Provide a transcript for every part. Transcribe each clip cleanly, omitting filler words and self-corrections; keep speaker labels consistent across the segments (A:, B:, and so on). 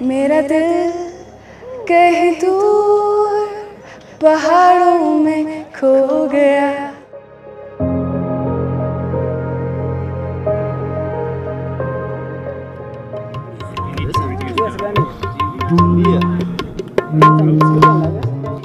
A: मेरा दिल कहीं दूर पहाड़ों में खो गया।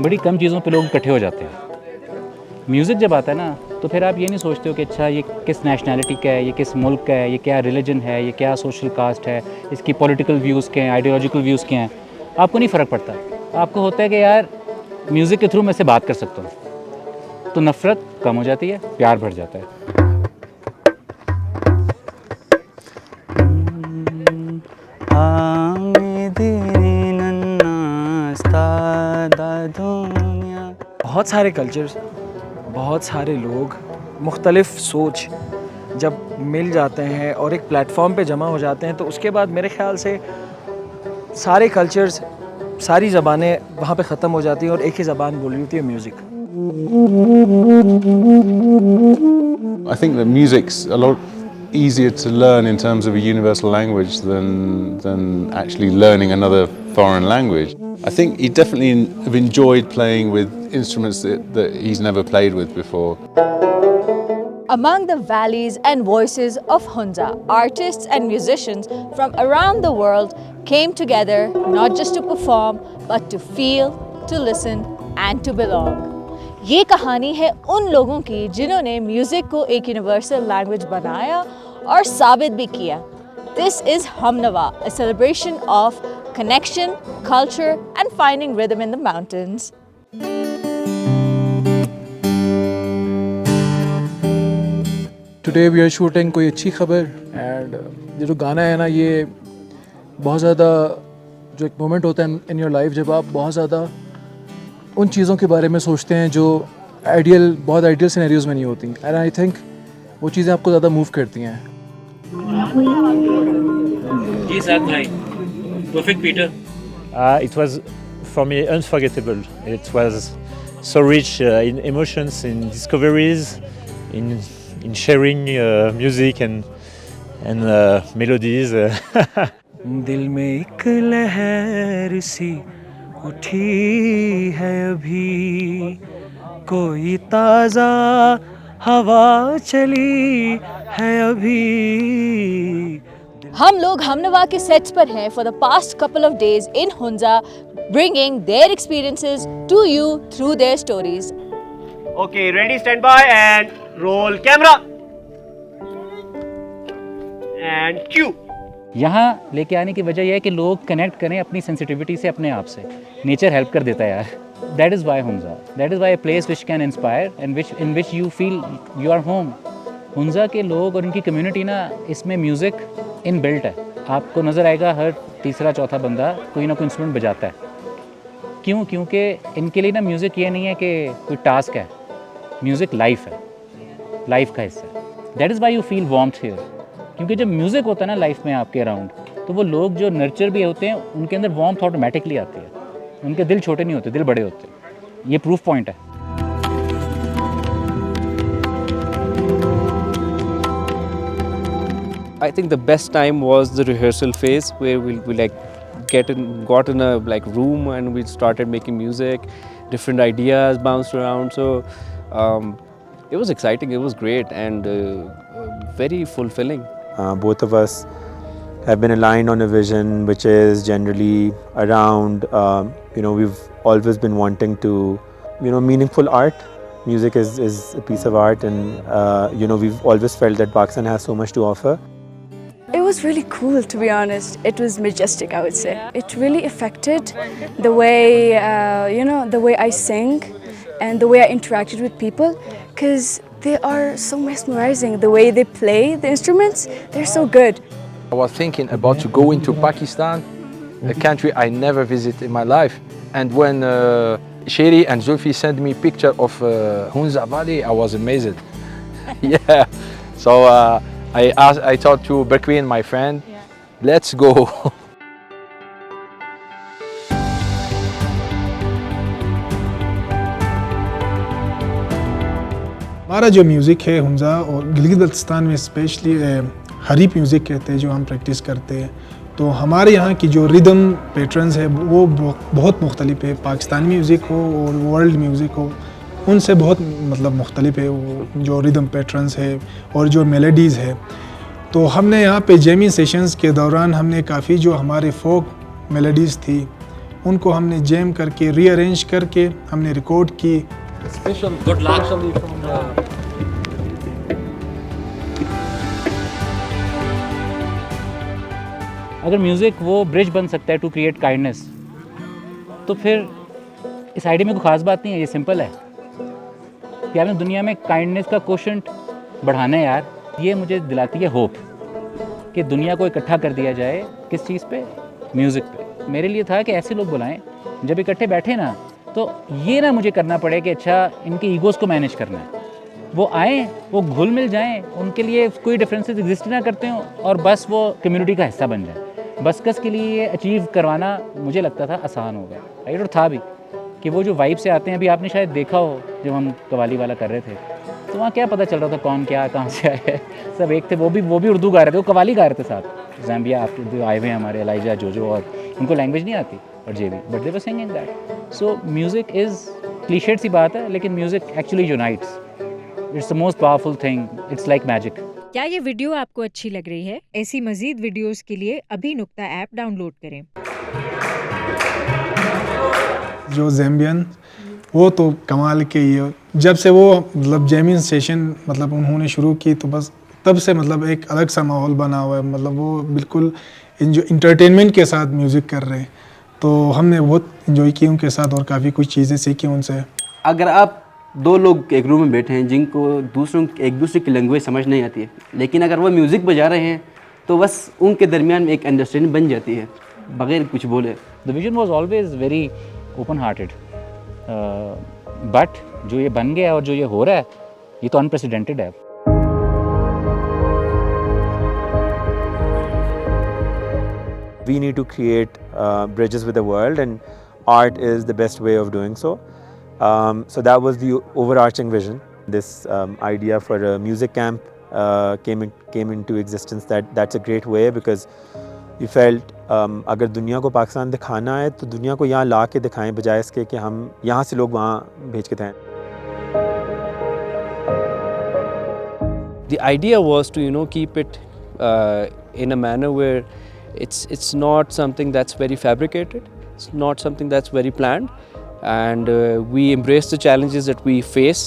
B: बड़ी कम चीज़ों पे लोग इकट्ठे हो जाते हैं। म्यूज़िक जब आता है ना तो फिर आप ये नहीं सोचते हो कि अच्छा ये किस नेशनैलिटी का है, ये किस मुल्क का है, ये क्या रिलीजन है, ये क्या सोशल कास्ट है, इसकी पॉलिटिकल व्यूज़ क्या हैं, आइडियोलॉजिकल व्यूज़ क्या हैं। आपको नहीं फ़र्क पड़ता। आपको होता है कि यार म्यूज़िक के थ्रू मैं से बात कर सकता हूँ, तो नफ़रत कम हो जाती है, प्यार बढ़ जाता है।
C: बहुत सारे कल्चर्स, बहुत सारे लोग, मुख्तलिफ सोच जब मिल जाते हैं और एक प्लेटफॉर्म पे जमा हो जाते हैं तो उसके बाद मेरे ख़्याल से सारे कल्चर्स, सारी ज़बानें वहाँ पे ख़त्म हो जाती हैं और एक ही ज़बान बोली होती है, music.
D: I think that music's a lot easier to learn in terms of a universal language than actually learning another foreign language. I think he definitely have enjoyed playing with instruments that he's never played with before.
E: Among the valleys and voices of Hunza, artists and musicians from around the world came together not just to perform but to feel, to listen and to belong. ये कहानी है उन लोगों की जिन्होंने music को एक universal language बनाया और साबित भी किया. This is Humnava, a celebration of connection, culture and finding rhythm in the mountains.
C: Today we are shooting कोई अच्छी खबर एंड ये जो गाना है ना, ये बहुत ज़्यादा जो एक मोमेंट होता है इन योर लाइफ जब आप बहुत ज़्यादा उन चीज़ों के बारे में सोचते हैं जो बहुत आइडियल सिनेरियोज़ में नहीं होती, एंड आई थिंक वो चीज़ें आपको ज़्यादा मूव करती हैं.
B: जी साथ भाई, perfect Peter.
F: It was for me unforgettable. It was so rich in emotions, in discoveries, in sharing music and melodies.
C: दिल में एक लहर सी उठी है अभी, कोई ताज़ा हवा चली है अभी.
E: हम लोग हमनवा के सेट्स पर हैं for the past couple of days in Hunza, bringing their experiences to you through their stories.
G: Okay, ready, stand by and roll camera. And cue.
B: यहाँ लेके आने की वजह यह है कि लोग कनेक्ट करें अपनी सेंसिटिविटी से, अपने आप से. नेचर हेल्प कर देता है यार. That is why Hunza. That is why a place which can inspire and in which you feel you are home. Hunza के लोग और इनकी कम्युनिटी ना, इसमें म्यूज़िक इन बिल्ट है. आपको नज़र आएगा हर तीसरा चौथा बंदा कोई ना कोई इंस्ट्रूमेंट बजाता है. क्यों? क्योंकि इनके लिए ना म्यूज़िक ये नहीं है कि कोई टास्क है. म्यूज़िक लाइफ है, लाइफ का हिस्सा है. That is why you feel warmth here. क्योंकि जब म्यूज़िक होता है ना लाइफ में आपके अराउंड, तो वो लोग जो नर्चर भी होते हैं उनके अंदर वार्मथ ऑटोमेटिकली आती है. उनके दिल छोटे नहीं होते, दिल बड़े होते हैं. ये प्रूफ पॉइंट है.
H: I think the best time was the rehearsal phase where we like got in a like room and we started making music, different ideas bounced around. So it was exciting, it was great and very fulfilling.
I: Both of us have been aligned on a vision which is generally around, we've always been wanting to, meaningful art. Music is a piece of art and, we've always felt that Pakistan has so much to offer.
A: It was really cool, to be honest. It was majestic, I would say. It really affected the way, the way I sing and the way I interacted with people, because they are so mesmerizing. The way they play the instruments, they're so good.
J: I was thinking about to go into Pakistan, a country I never visited in my life. And when Sherry and Zulfi sent me picture of Hunza Valley, I was amazed. Yeah. So I thought to Berkwin, my friend, let's go.
K: हमारा जो music है हुंजा और गिलगित बल्तिस्तान में specially हरीप music कहते हैं जो हम practice करते हैं, तो हमारे यहाँ की जो रिदम पैटर्न्स है वो बहुत मुख्तलिफ है, पाकिस्तानी म्यूज़िक हो और वर्ल्ड म्यूज़िक हो उनसे बहुत मतलब मुख्तलिफ है वो जो रिदम पैटर्न्स है और जो मेलोडीज़ है। तो हमने यहाँ पे जैमिंग सेशंस के दौरान हमने काफ़ी जो हमारे फोक मेलोडीज़ थी उनको हमने जैम करके रीअरेंज करके हमने रिकॉर्ड की।
B: अगर म्यूज़िक वो ब्रिज बन सकता है टू क्रिएट काइंडनेस, तो फिर इस आइडिया में कोई ख़ास बात नहीं है, ये सिंपल है कि आपने दुनिया में काइंडनेस का कोशेंट बढ़ाना है यार। ये मुझे दिलाती है होप कि दुनिया को इकट्ठा कर दिया जाए किस चीज़ पे, म्यूज़िक पे। मेरे लिए था कि ऐसे लोग बुलाएं जब इकट्ठे बैठे ना, तो ये ना मुझे करना पड़े कि अच्छा इनके ईगोज़ को मैनेज करना है। वो आएँ, वो घुल मिल जाएँ, उनके लिए कोई डिफरेंसेस एग्जिस्ट ना करते हों और बस वो कम्युनिटी का हिस्सा बन जाए। बस के लिए ये अचीव करवाना मुझे लगता था आसान होगा, राइट? और था भी कि वो जो वाइब से आते हैं, अभी आपने शायद देखा हो जब हम कवाली वाला कर रहे थे तो वहाँ क्या पता चल रहा था कौन क्या कहाँ से आया है। सब एक थे, वो भी उर्दू गा रहे थे, वो कवाली गा रहे थे साथ। ज़ैम्बिया आपके जो आए हुए हैं हमारे एलाइजा जोजो, और उनको लैंग्वेज नहीं आती और जेबी, but they were singing that. So music is clichéd सी बात है, लेकिन music actually unites. It's the most powerful thing, it's like magic.
L: क्या ये वीडियो आपको अच्छी लग रही है? ऐसी मजीद वीडियोस के लिए अभी नुक्ता ऐप डाउनलोड करें।
K: जो ज़ैम्बियन वो तो कमाल के ही, जब से वो मतलब जैमिंग सेशन मतलब उन्होंने शुरू की तो बस तब से मतलब एक अलग सा माहौल बना हुआ है। मतलब वो बिल्कुल इंटरटेनमेंट के साथ म्यूज़िक कर रहे हैं, तो हमने बहुत इन्जॉय की उनके साथ और काफ़ी कुछ चीज़ें सीखी उनसे।
M: अगर आप दो लोग एक रूम में बैठे हैं जिनको एक दूसरे की लैंग्वेज समझ नहीं आती है, लेकिन अगर वो म्यूज़िक बजा रहे हैं तो बस उनके दरमियान में एक अंडरस्टैंडिंग बन जाती है बगैर कुछ बोले।
B: The vision was always very open hearted, but जो ये बन गया और जो ये हो रहा है ये तो अनप्रेसिडेंटेड है।
I: We need to create bridges with the world, and art is the best way of doing so. So that was the overarching vision. This idea for a music camp came into existence. That's a great way because we felt अगर दुनिया को पाकिस्तान दिखाना है तो दुनिया को यहाँ ला के दिखाएं, बजाय इसके कि हम यहाँ से लोग वहाँ भेज के थे।
H: The idea was to keep it in a manner where it's not something that's very fabricated, it's not something that's very planned, and we embrace the challenges that we face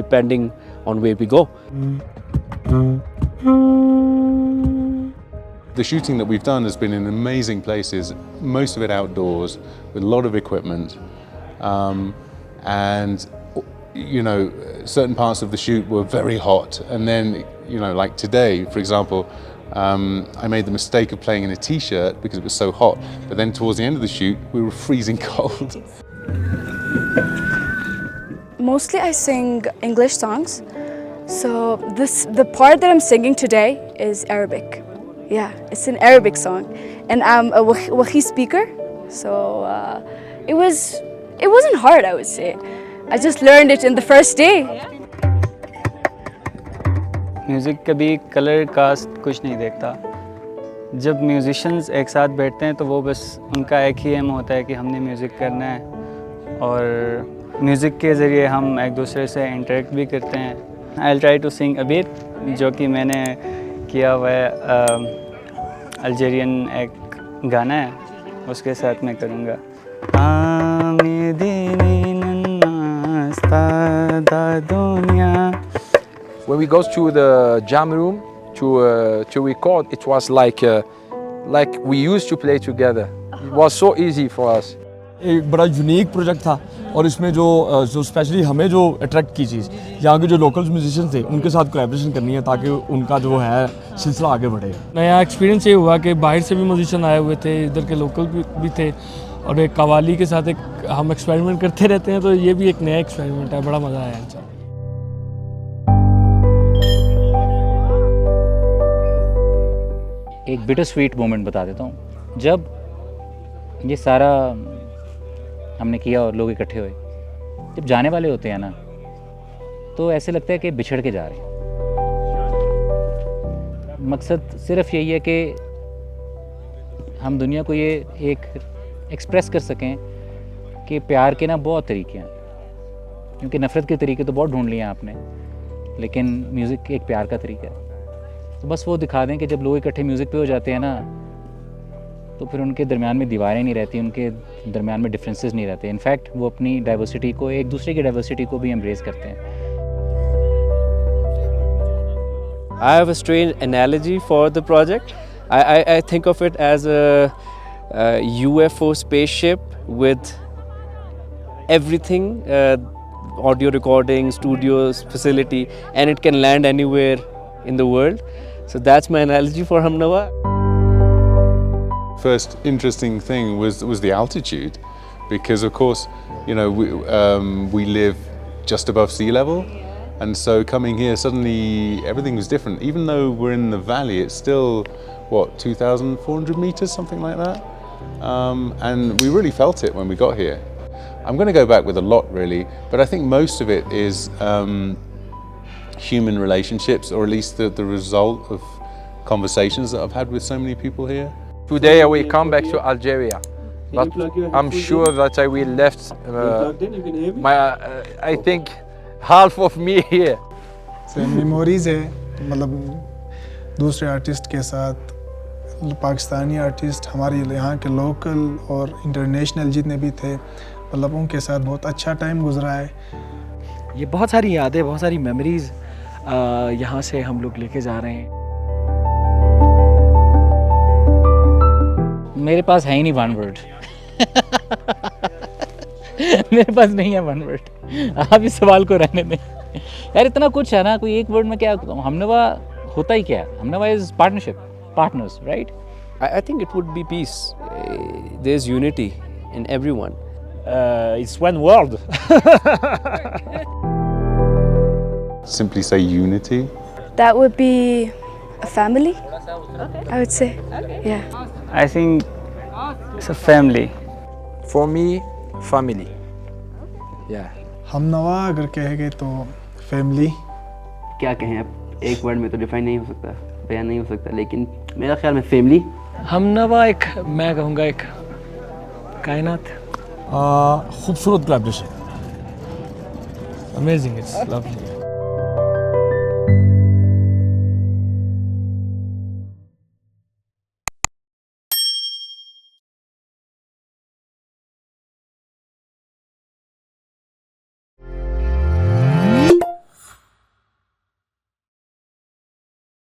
H: depending on where we go.
D: The shooting that we've done has been in amazing places, most of it outdoors, with a lot of equipment. And, certain parts of the shoot were very hot. And then, like today, for example, I made the mistake of playing in a t-shirt because it was so hot. But then towards the end of the shoot, we were freezing cold.
A: Mostly I sing English songs. So the part that I'm singing today is Arabic. Yeah, it's an Arabic song, and I'm a Wahi speaker, so it wasn't hard, I would say. I just learned it in the first day.
N: Music कभी colour cast कुछ नहीं देखता। जब musicians एक साथ बैठते हैं तो वो बस उनका एक ही एम होता है कि हमने म्यूज़िक करना है, और म्यूज़िक के ज़रिए हम एक दूसरे से इंटरेक्ट भी करते हैं। I'll try to sing a bit, जो कि मैंने किया हुआ है, अल्जीरियन एक गाना है, उसके साथ मैं करूँगा।
J: When we go to the jam room to record, it was like we used to play together. It was so easy for us.
O: एक बड़ा यूनिक प्रोजेक्ट था, और इसमें जो स्पेशली हमें जो अट्रैक्ट की चीज़, यहाँ के जो लोकल म्यूजिशियन थे उनके साथ कोलैबोरेशन करनी है ताकि उनका जो है सिलसिला आगे बढ़े।
P: नया एक्सपीरियंस ये हुआ कि बाहर से भी म्यूजिशियन आए हुए थे, इधर के लोकल भी थे, और एक कवाली के साथ एक हम एक्सपेरिमेंट करते रहते हैं, तो ये भी एक नया एक्सपेरिमेंट है, बड़ा मज़ा आया इंशाल्लाह।
B: एक बिटर स्वीट मोमेंट बता देता हूँ। जब ये सारा हमने किया और लोग इकट्ठे हुए, जब जाने वाले होते हैं ना, तो ऐसे लगता है कि बिछड़ के जा रहे हैं। मकसद सिर्फ यही है कि हम दुनिया को ये एक एक्सप्रेस कर सकें कि प्यार के ना बहुत तरीके हैं, क्योंकि नफ़रत के तरीके तो बहुत ढूंढ लिए हैं आपने, लेकिन म्यूज़िक एक प्यार का तरीका है। तो बस वो दिखा दें कि जब लोग इकट्ठे म्यूज़िक पे हो जाते हैं ना, तो फिर उनके दरमियान में दीवारें नहीं रहती, उनके दरमियान में डिफरेंसेस नहीं रहते। इनफैक्ट वो अपनी डाइवर्सिटी को, एक दूसरे की डाइवर्सिटी को भी एम्ब्रेस करते हैं।
H: I have a strange analogy for the project. I think of it as a UFO spaceship with everything, audio recording, studios, facility, and it can land anywhere in the world. So that's my analogy for Humnawa.
D: First interesting thing was the altitude, because of course, you know, we live just above sea level. And so coming here, suddenly everything was different. Even though we're in the valley, it's still, what, 2,400 meters, something like that? And we really felt it when we got here. I'm going to go back with a lot, really, but I think most of it is human relationships, or at least the result of conversations that I've had with so many people here.
J: Today I will come back to Algeria, but I'm sure that I will left I think half of me here.
K: Memories है, मतलब दूसरे artist के साथ, Pakistani artist, हमारे यहाँ के local और international जितने भी थे, मतलब उनके साथ बहुत अच्छा टाइम गुजरा है।
C: ये बहुत सारी यादें, बहुत सारी मेमोरीज यहाँ से हम लोग लेके जा रहे हैं।
B: मेरे पास है ही नहीं वन वर्ड। मेरे पास नहीं है वन वर्ड। आप इस सवाल को रहने दें यार, इतना कुछ है ना, कोई एक वर्ड में क्या हमनवा होता ही क्या है? हमनवा is partnership, partners, right?
H: I think it would be peace. There's unity in everyone.
F: It's one word.
D: Simply say unity.
A: That would be a family, I would say. Yeah.
N: I think it's a family.
J: For me, family. Yeah.
K: हमनवा अगर कहेंगे तो family.
M: क्या कहें अब, एक word में तो define नहीं हो सकता, बयान नहीं हो सकता, लेकिन मेरा ख्याल में फैमिली।
C: हमनवा एक, मैं कहूँगा एक कायनात।
O: खूबसूरत कोलैबोरेशन।
P: Amazing, it's lovely.